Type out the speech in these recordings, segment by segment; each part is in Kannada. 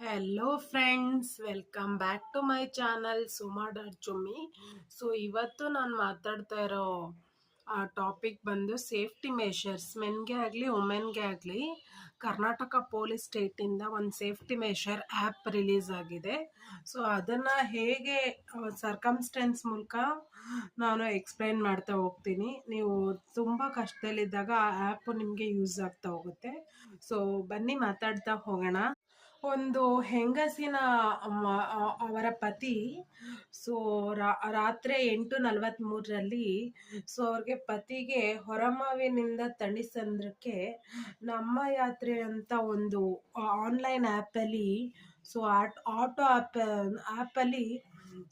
Hello friends, welcome back to my channel Suma dot Chummi. So ಇವತ್ತು ನಾನು ಮಾತಾಡ್ತಾ ಇರೋ ಟಾಪಿಕ್ ಬಂದು ಸೇಫ್ಟಿ ಮೆಷರ್ಸ್. ಮೆನ್ಗೆ ಆಗಲಿ ವುಮೆನ್ಗೆ ಆಗಲಿ ಕರ್ನಾಟಕ ಪೊಲೀಸ್ ಸ್ಟೇಟಿಂದ ಒಂದು ಸೇಫ್ಟಿ ಮೆಷರ್ ಆ್ಯಪ್ ರಿಲೀಸ್ ಆಗಿದೆ. ಸೊ ಅದನ್ನು ಹೇಗೆ ಸರ್ಕಮ್ಸ್ಟೆನ್ಸ್ ಮೂಲಕ ನಾನು ಎಕ್ಸ್ಪ್ಲೈನ್ ಮಾಡ್ತಾ ಹೋಗ್ತೀನಿ. ನೀವು ತುಂಬ ಕಷ್ಟದಲ್ಲಿದ್ದಾಗ ಆ ಆ್ಯಪು ನಿಮಗೆ ಯೂಸ್ ಆಗ್ತಾ ಹೋಗುತ್ತೆ. ಸೊ ಬನ್ನಿ ಮಾತಾಡ್ತಾ ಹೋಗೋಣ. ಒಂದು ಹೆಂಗಸಿನ ಅವರ ಪತಿ ಸೊ ರಾತ್ರಿ 8:43ರಲ್ಲಿ ಸೊ ಅವ್ರಿಗೆ ಪತಿಗೆ ಹೊರಮಾವಿನಿಂದ ತಣಿಸಂದ್ರಕ್ಕೆ ನಮ್ಮ ಯಾತ್ರೆ ಅಂತ ಒಂದು ಆನ್ಲೈನ್ ಆ್ಯಪಲ್ಲಿ ಸೊ ಆಟೋ ಆ್ಯಪಲ್ಲಿ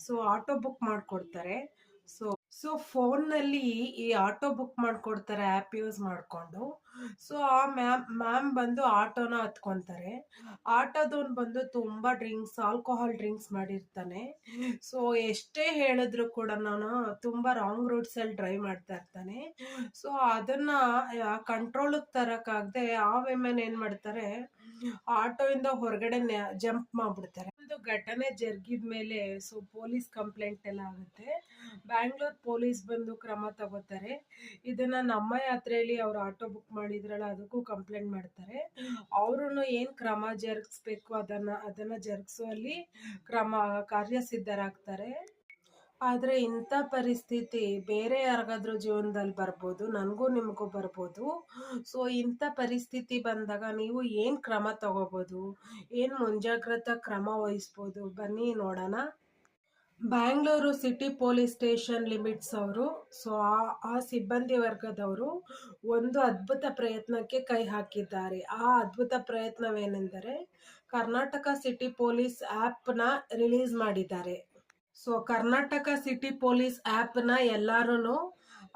ಸೊ ಆಟೋ ಬುಕ್ ಮಾಡಿಕೊಡ್ತಾರೆ. ಸೊ ಫೋನ್ನಲ್ಲಿ ಈ ಆಟೋ ಬುಕ್ ಮಾಡಿಕೊಡ್ತಾರೆ ಆ್ಯಪ್ ಯೂಸ್ ಮಾಡಿಕೊಂಡು. ಸೊ ಆ ಮ್ಯಾಮ್ ಬಂದು ಆಟೋನ ಹತ್ಕೊತಾರೆ. ಆಟೋದವ್ನು ಬಂದು ತುಂಬ ಆಲ್ಕೋಹಾಲ್ ಡ್ರಿಂಕ್ಸ್ ಮಾಡಿರ್ತಾನೆ. ಸೊ ಎಷ್ಟೇ ಹೇಳಿದ್ರು ಕೂಡ ನಾನು ತುಂಬ ರಾಂಗ್ ರೂಟ್ಸಲ್ಲಿ ಡ್ರೈವ್ ಮಾಡ್ತಾ ಇರ್ತಾನೆ. ಸೊ ಅದನ್ನ ಕಂಟ್ರೋಲಿಗೆ ತರೋಕ್ಕಾಗದೆ ಆ ವಿಮೆನ್ ಏನು ಮಾಡ್ತಾರೆ, ಆಟೋಯಿಂದ ಹೊರಗಡೆ ಜಂಪ್ ಮಾಡಿಬಿಡ್ತಾರೆ. ಒಂದು ಘಟನೆ ಜರುಗಿದ ಮೇಲೆ ಸೊ ಪೊಲೀಸ್ ಕಂಪ್ಲೇಂಟ್ ಎಲ್ಲ ಆಗುತ್ತೆ. ಬ್ಯಾಂಗ್ಳೂರ್ ಪೊಲೀಸ್ ಬಂದು ಕ್ರಮ ತಗೋತಾರೆ. ಇದನ್ನ ನಮ್ಮ ಯಾತ್ರೆಯಲ್ಲಿ ಅವ್ರು ಆಟೋ ಬುಕ್ ಮಾಡಿದ್ರಲ್ಲ ಅದಕ್ಕೂ ಕಂಪ್ಲೇಂಟ್ ಮಾಡ್ತಾರೆ. ಅವರು ಏನು ಕ್ರಮ ಜರುಗಿಸ್ಬೇಕು ಅದನ್ನ ಜರುಗಿಸುವಲ್ಲಿ ಕಾರ್ಯಸಿದ್ಧರಾಗ್ತಾರೆ. ಆದರೆ ಇಂಥ ಪರಿಸ್ಥಿತಿ ಬೇರೆ ಯಾರಿಗಾದ್ರೂ ಜೀವನದಲ್ಲಿ ಬರ್ಬೋದು, ನನಗೂ ನಿಮಗೂ ಬರ್ಬೋದು. ಸೊ ಇಂಥ ಪರಿಸ್ಥಿತಿ ಬಂದಾಗ ನೀವು ಏನು ಕ್ರಮ ತಗೋಬೋದು, ಏನು ಮುಂಜಾಗ್ರತಾ ಕ್ರಮ ವಹಿಸ್ಬೋದು, ಬನ್ನಿ ನೋಡೋಣ. Bangalore city police station limits ಅವರು ಸೊ ಆ ಸಿಬ್ಬಂದಿ ವರ್ಗದವರು ಒಂದು ಅದ್ಭುತ ಪ್ರಯತ್ನಕ್ಕೆ ಕೈ ಹಾಕಿದ್ದಾರೆ. ಆ ಅದ್ಭುತ ಪ್ರಯತ್ನವೇನೆಂದರೆ ಕರ್ನಾಟಕ ಸಿಟಿ ಪೊಲೀಸ್ ಆ್ಯಪ್ನ ರಿಲೀಸ್ ಮಾಡಿದ್ದಾರೆ. ಸೊ ಕರ್ನಾಟಕ ಸಿಟಿ ಪೊಲೀಸ್ ಆ್ಯಪ್ನ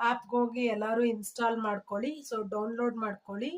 ಆ್ಯಪ್ಗೆ ಹೋಗಿ ಎಲ್ಲರೂ ಇನ್ಸ್ಟಾಲ್ ಮಾಡ್ಕೊಳ್ಳಿ. ಸೊ ಡೌನ್ಲೋಡ್ ಮಾಡ್ಕೊಳ್ಳಿ.